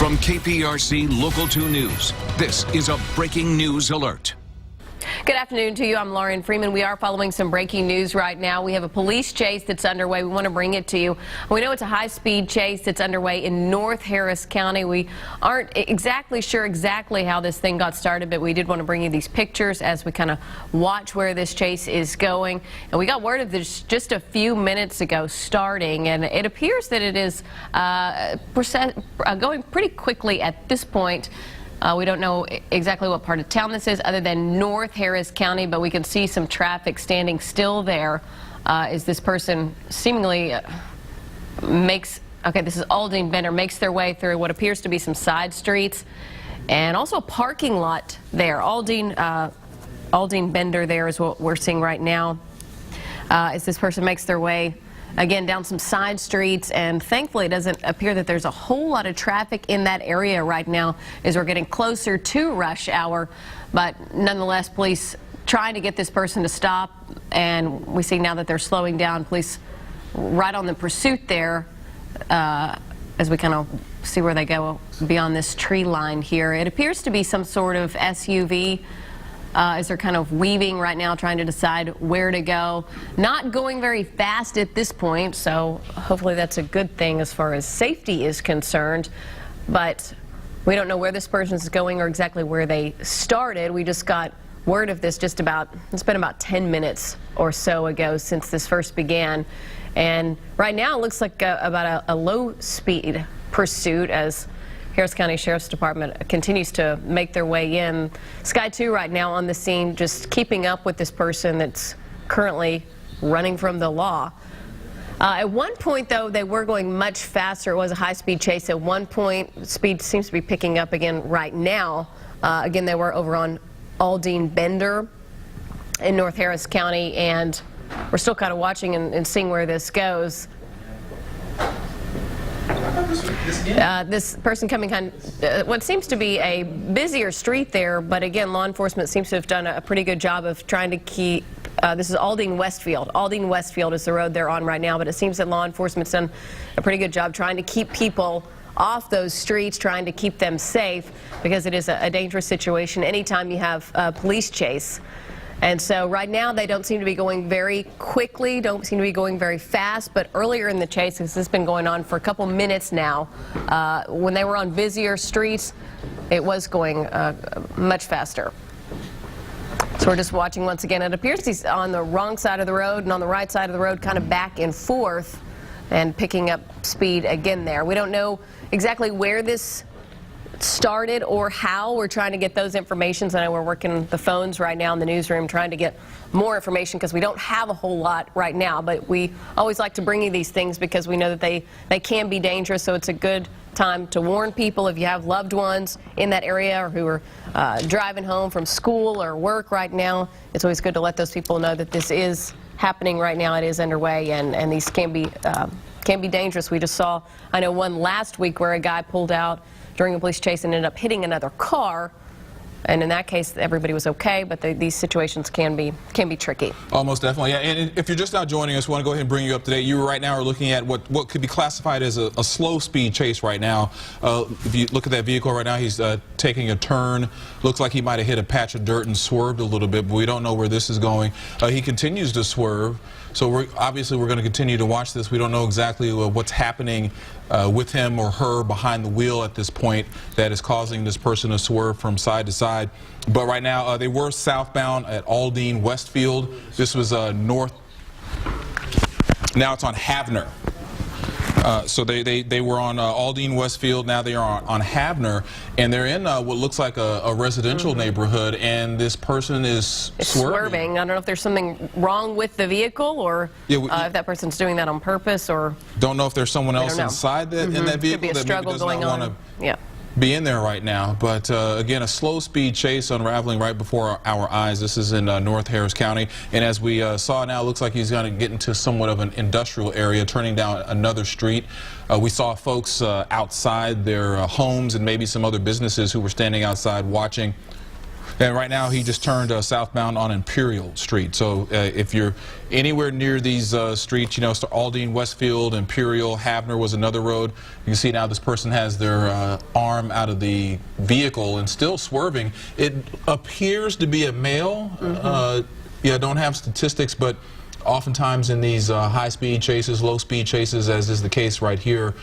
From KPRC Local 2 News, this is a breaking news alert. Good afternoon to you. I'm Lauren Freeman. We are following some breaking news right now. We have a police chase that's underway. We want to bring it to you. We know it's a high-speed chase that's underway in North Harris County. We aren't exactly sure how this thing got started, but we did want to bring you these pictures as we kind of watch where this chase is going. And we got word of this just a few minutes ago starting, and it appears that it is going pretty quickly at this point. We don't know exactly what part of town this is other than North Harris County, but we can see some traffic standing still there as this person seemingly this is Aldine Bender, makes their way through what appears to be some side streets and also a parking lot there. Aldine Bender there is what we're seeing right now as this person makes their way again down some side streets, and thankfully it doesn't appear that there's a whole lot of traffic in that area right now as we're getting closer to rush hour. But nonetheless, police trying to get this person to stop, and we see now that they're slowing down. Police right on the pursuit there as we kind of see where they go beyond this tree line here. It appears to be some sort of SUV as they're kind of weaving right now, trying to decide where to go. Not going very fast at this point, so hopefully that's a good thing as far as safety is concerned. But we don't know where this person is going or exactly where they started. We just got word of this it's been about 10 minutes or so ago since this first began. And right now it looks like about a low-speed pursuit as Harris County Sheriff's Department continues to make their way in. Sky 2 right now on the scene, just keeping up with this person that's currently running from the law. At one point, though, they were going much faster. It was a high-speed chase. At one point, speed seems to be picking up again right now. Again, they were over on Aldine Bender in North Harris County, and we're still kind of watching and seeing where this goes. This person coming what seems to be a busier street there, but again, law enforcement seems to have done a pretty good job of trying to keep, this is Aldine Westfield. Aldine Westfield is the road they're on right now, but it seems that law enforcement's done a pretty good job trying to keep people off those streets, trying to keep them safe, because it is a dangerous situation anytime you have a police chase. And so right now they don't seem to be going very quickly, don't seem to be going very fast, but earlier in the chase, this has been going on for a couple minutes now, when they were on busier streets, it was going much faster. So we're just watching once again. It appears he's on the wrong side of the road and on the right side of the road, kind of back and forth and picking up speed again there. We don't know exactly where this started or how. We're trying to get those informations. I know we're working the phones right now in the newsroom trying to get more information because we don't have a whole lot right now, but we always like to bring you these things because we know that they can be dangerous, so it's a good time to warn people if you have loved ones in that area or who are driving home from school or work right now. It's always good to let those people know that this is happening right now. It is underway, and these can be dangerous. We just saw, I know, one last week where a guy pulled out during a police chase and ended up hitting another car, and in that case everybody was okay, but these situations can be tricky. Almost definitely, yeah. And if you're just now joining us, we want to go ahead and bring you up to date. You right now are looking at what could be classified as a slow speed chase right now. If you look at that vehicle right now, he's taking a turn. Looks like he might have hit a patch of dirt and swerved a little bit, but we don't know where this is going. He continues to swerve. So obviously we're going to continue to watch this. We don't know exactly what's happening with him or her behind the wheel at this point that is causing this person to swerve from side to side. But right now they were southbound at Aldine Westfield. This was north. Now it's on Havner. So they were on Aldine Westfield. Now they are on Havner, and they're in what looks like a residential neighborhood, and this person is swerving. I don't know if there's something wrong with the vehicle, or if that person's doing that on purpose, or don't know if there's someone else inside that in that vehicle could be a struggle that maybe does not want to be in there right now. But again, a slow speed chase unraveling right before our eyes. This is in North Harris County, and as we saw now, it looks like he's going to get into somewhat of an industrial area, turning down another street. We saw folks outside their homes and maybe some other businesses who were standing outside watching. And right now he just turned southbound on Imperial Street. So if you're anywhere near these streets, you know, so Aldine, Westfield, Imperial, Havner was another road. You can see now this person has their arm out of the vehicle and still swerving. It appears to be a male. Yeah, don't have statistics, but oftentimes in these high-speed chases, low-speed chases, as is the case right here,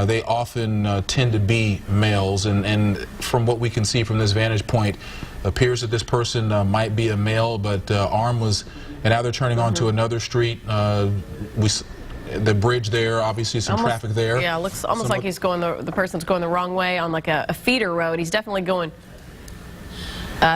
they often tend to be males. And from what we can see from this vantage point, appears that this person might be a male, but arm was, and now they're turning onto another street. The bridge there, obviously some traffic there. Yeah, it looks almost like he's going the person's going the wrong way on like a feeder road. He's definitely going.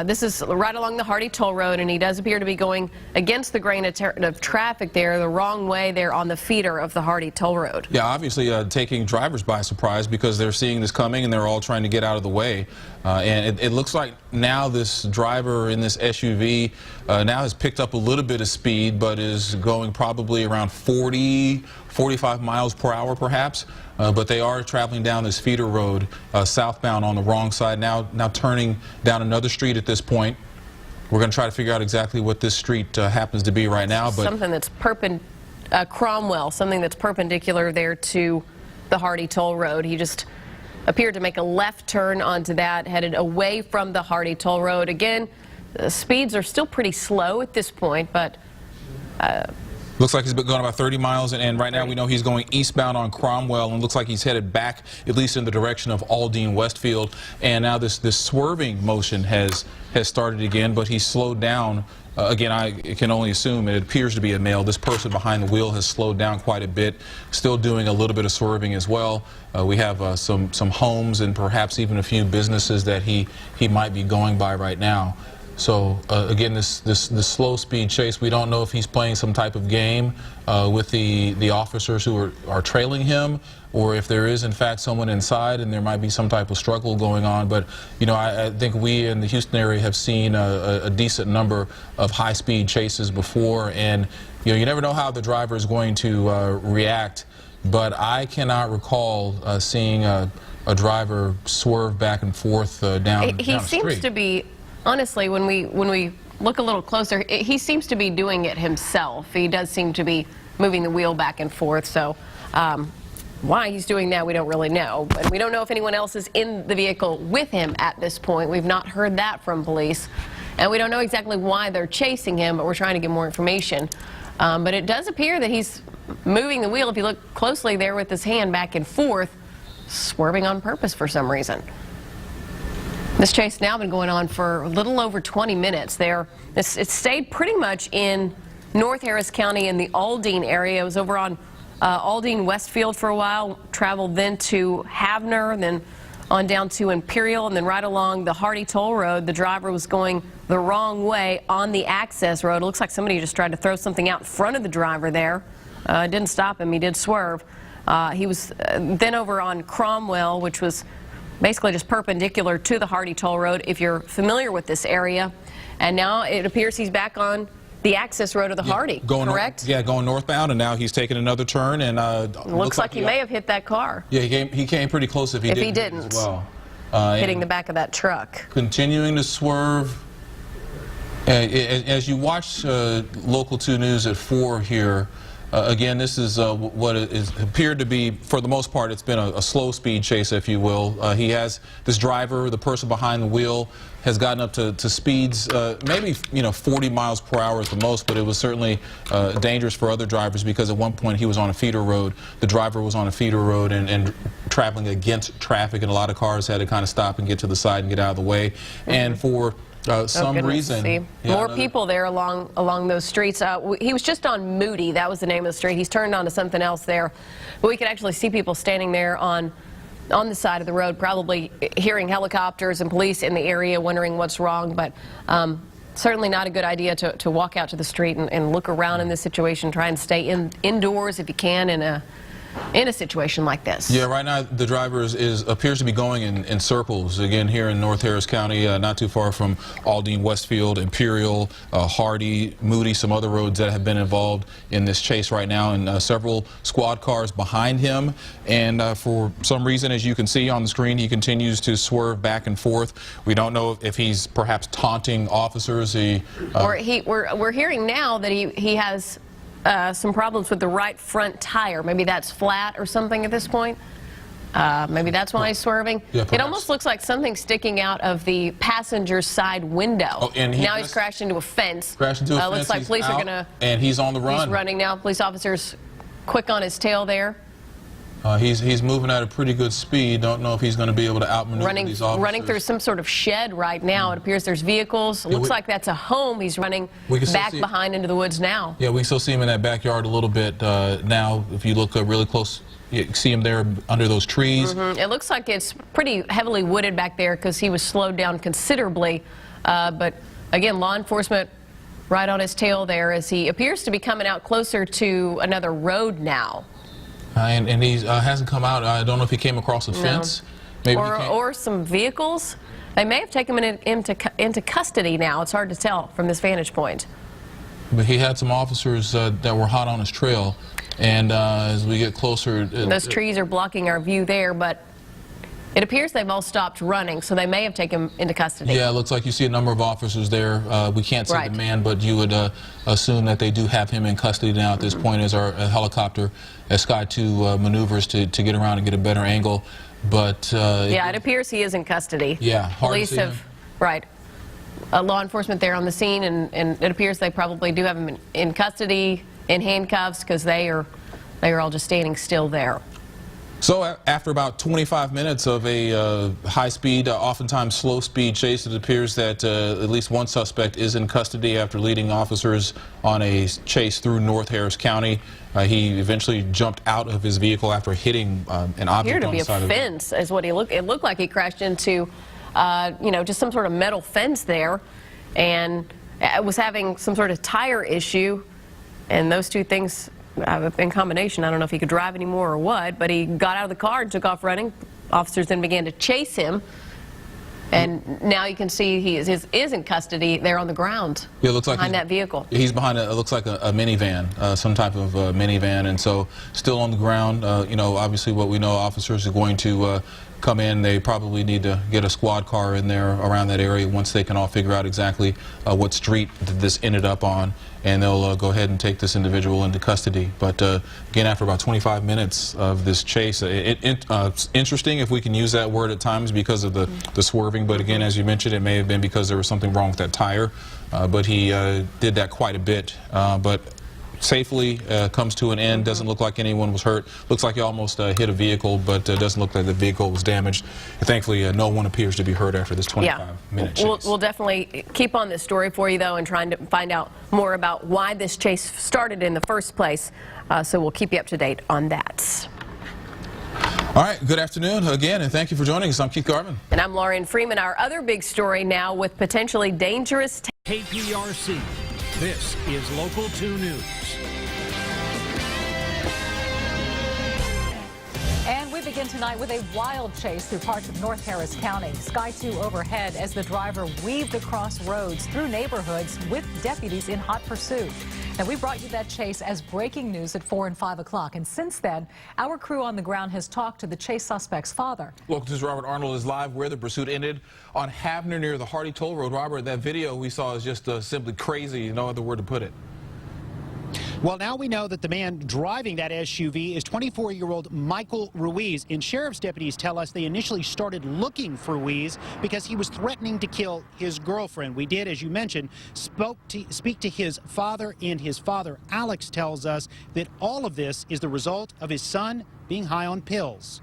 This is right along the Hardy Toll Road, and he does appear to be going against the grain of traffic there, the wrong way there on the feeder of the Hardy Toll Road. Yeah, obviously taking drivers by surprise because they're seeing this coming and they're all trying to get out of the way. And it looks like now this driver in this SUV now has picked up a little bit of speed, but is going probably around 45 miles per hour perhaps. But they are traveling down this feeder road southbound on the wrong side, now turning down another street at this point. We're going to try to figure out exactly what this street happens to be right now. But something that's Cromwell, something that's perpendicular there to the Hardy Toll Road. He just appeared to make a left turn onto that, headed away from the Hardy Toll Road. Again, the speeds are still pretty slow at this point, but looks like he's been going about 30 miles, and right now we know he's going eastbound on Cromwell, and looks like he's headed back, at least in the direction of Aldine, Westfield. And now this swerving motion has started again, but he's slowed down. Again, I can only assume it appears to be a male. This person behind the wheel has slowed down quite a bit, still doing a little bit of swerving as well. We have some homes and perhaps even a few businesses that he might be going by right now. So again, this slow speed chase, we don't know if he's playing some type of game with the officers who are trailing him, or if there is in fact someone inside and there might be some type of struggle going on. But you know, I think we in the Houston area have seen a decent number of high speed chases before, and you know, you never know how the driver is going to react. But I cannot recall seeing a driver swerve back and forth down He down the seems street. to be. Honestly, when we look a little closer, he seems to be doing it himself. He does seem to be moving the wheel back and forth. So why he's doing that, we don't really know. But we don't know if anyone else is in the vehicle with him at this point. We've not heard that from police. And we don't know exactly why they're chasing him, but we're trying to get more information. But it does appear that he's moving the wheel, if you look closely there, with his hand back and forth, swerving on purpose for some reason. This chase has now been going on for a little over 20 minutes there. It stayed pretty much in North Harris County in the Aldine area. It was over on Aldine Westfield for a while, traveled then to Havner, then on down to Imperial, and then right along the Hardy Toll Road. The driver was going the wrong way on the access road. It looks like somebody just tried to throw something out in front of the driver there. It didn't stop him. He did swerve. He was then over on Cromwell, which was basically just perpendicular to the Hardy Toll Road, if you're familiar with this area. And now it appears he's back on the access road of the Hardy, correct? Yeah, going northbound, and now he's taking another turn, and looks like he may have hit that car. Yeah, he came pretty close if he didn't as well. Hitting the back of that truck. Continuing to swerve. As you watch Local 2 News at 4 here, again, this is what it appeared to be, for the most part, it's been a slow speed chase, if you will. He has, this driver, the person behind the wheel, has gotten up to speeds, maybe 40 miles per hour at the most, but it was certainly dangerous for other drivers because at one point he was on a feeder road. The driver was on a feeder road and traveling against traffic, and a lot of cars had to kind of stop and get to the side and get out of the way. And for some reason. More people there along those streets. He was just on Moody. That was the name of the street. He's turned onto something else there. But we could actually see people standing there on the side of the road, probably hearing helicopters and police in the area, wondering what's wrong. But certainly not a good idea to walk out to the street and look around in this situation. Try and stay indoors if you can in in a situation like this. Yeah, right now the driver appears to be going in circles, again, here in North Harris County, not too far from Aldine, Westfield, Imperial, Hardy, Moody, some other roads that have been involved in this chase right now, and several squad cars behind him. And for some reason, as you can see on the screen, he continues to swerve back and forth. We don't know if he's perhaps taunting officers. We're hearing now that he has some problems with the right front tire. Maybe that's flat or something at this point. Maybe that's why he's swerving. Yeah, it almost looks like something sticking out of the passenger side window. Oh, and now he's crashed into a fence. Crashed into a fence. Looks like police are going to... And he's on the run. He's running now. Police officers quick on his tail there. He's moving at a pretty good speed. Don't know if he's going to be able to outmaneuver these officers. Running through some sort of shed right now. It appears there's vehicles. It looks like that's a home. He's running back behind into the woods now. Yeah, we still see him in that backyard a little bit now. If you look really close, you see him there under those trees. It looks like it's pretty heavily wooded back there because he was slowed down considerably. But again, law enforcement right on his tail there as he appears to be coming out closer to another road now. And he hasn't come out. I don't know if he came across a fence. Maybe or some vehicles. They may have taken him into custody now. It's hard to tell from this vantage point. But he had some officers that were hot on his trail. And as we get closer... Those trees are blocking our view there, but it appears they've all stopped running, so they may have taken him into custody. Yeah, it looks like you see a number of officers there. We can't see the man, but you would assume that they do have him in custody now at this point as our helicopter, as Sky 2 maneuvers to get around and get a better angle. But yeah, it appears he is in custody. Yeah, police have law enforcement there on the scene, and it appears they probably do have him in custody, in handcuffs, because they are all just standing still there. So after about 25 minutes of a high-speed, oftentimes slow-speed chase, it appears that at least one suspect is in custody after leading officers on a chase through North Harris County. He eventually jumped out of his vehicle after hitting an object on the side of the road. Appeared to be a fence, is what he looked. It looked like he crashed into, just some sort of metal fence there, and was having some sort of tire issue, and those two things in combination. I don't know if he could drive anymore or what, but he got out of the car and took off running. Officers then began to chase him, and now you can see he is in custody there on the ground. Yeah, it looks like behind that vehicle. He's behind it looks like a minivan, some type of minivan, and so still on the ground. Obviously what we know, officers are going to come in. They probably need to get a squad car in there around that area once they can all figure out exactly what street this ended up on, and they'll go ahead and take this individual into custody. But again, after about 25 minutes of this chase, it's interesting, if we can use that word at times, because of the swerving. But again, as you mentioned, it may have been because there was something wrong with that tire. But he did that quite a bit. But safely comes to an end. Doesn't look like anyone was hurt. Looks like he almost hit a vehicle, but doesn't look like the vehicle was damaged. And thankfully, no one appears to be hurt after this 25-minute chase. We'll definitely keep on this story for you, though, and trying to find out more about why this chase started in the first place. So we'll keep you up to date on that. All right, good afternoon again, and thank you for joining us. I'm Keith Garvin. And I'm Lauren Freeman. Our other big story now with potentially dangerous... KPRC. This is Local 2 News. And we begin tonight with a wild chase through parts of North Harris County. Sky 2 overhead as the driver weaved across roads through neighborhoods with deputies in hot pursuit. Now, we brought you that chase as breaking news at 4 and 5 o'clock. And since then, our crew on the ground has talked to the chase suspect's father. Local 2's Robert Arnold is live where the pursuit ended on Havner near the Hardy Toll Road. Robert, that video we saw is just simply crazy. No other word to put it. Well, now we know that the man driving that SUV is 24-year-old Michael Ruiz. And sheriff's deputies tell us they initially started looking for Ruiz because he was threatening to kill his girlfriend. We did, as you mentioned, speak to his father, and his father, Alex, tells us that all of this is the result of his son being high on pills.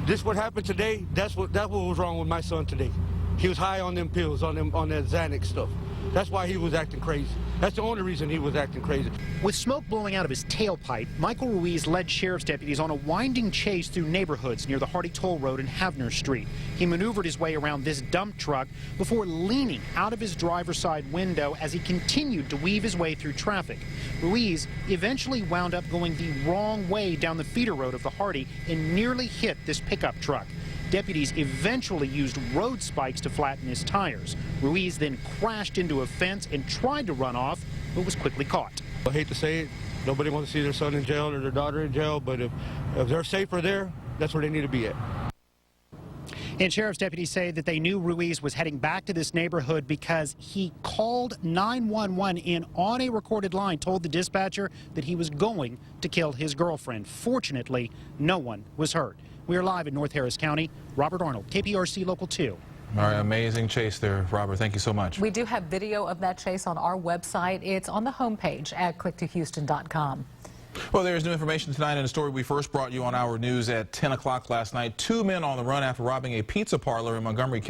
This what happened today. That's what was wrong with my son today. He was high on them pills, on that Xanax stuff. That's why he was acting crazy. That's the only reason he was acting crazy. With smoke blowing out of his tailpipe, Michael Ruiz led sheriff's deputies on a winding chase through neighborhoods near the Hardy Toll Road and Havner Street. He maneuvered his way around this dump truck before leaning out of his driver's side window as he continued to weave his way through traffic. Ruiz eventually wound up going the wrong way down the feeder road of the Hardy and nearly hit this pickup truck. Deputies eventually used road spikes to flatten his tires. Ruiz then crashed into a fence and tried to run off, but was quickly caught. I hate to say it, nobody wants to see their son in jail or their daughter in jail, but if they're safer there, that's where they need to be at. And sheriff's deputies say that they knew Ruiz was heading back to this neighborhood because he called 911 and on a recorded line told the dispatcher that he was going to kill his girlfriend. Fortunately, no one was hurt. We are live in North Harris County. Robert Arnold, KPRC Local 2. All right, amazing chase there, Robert. Thank you so much. We do have video of that chase on our website. It's on the homepage at click2houston.com. Well, there's new information tonight in a story we first brought you on our news at 10 o'clock last night. 2 men on the run after robbing a pizza parlor in Montgomery County.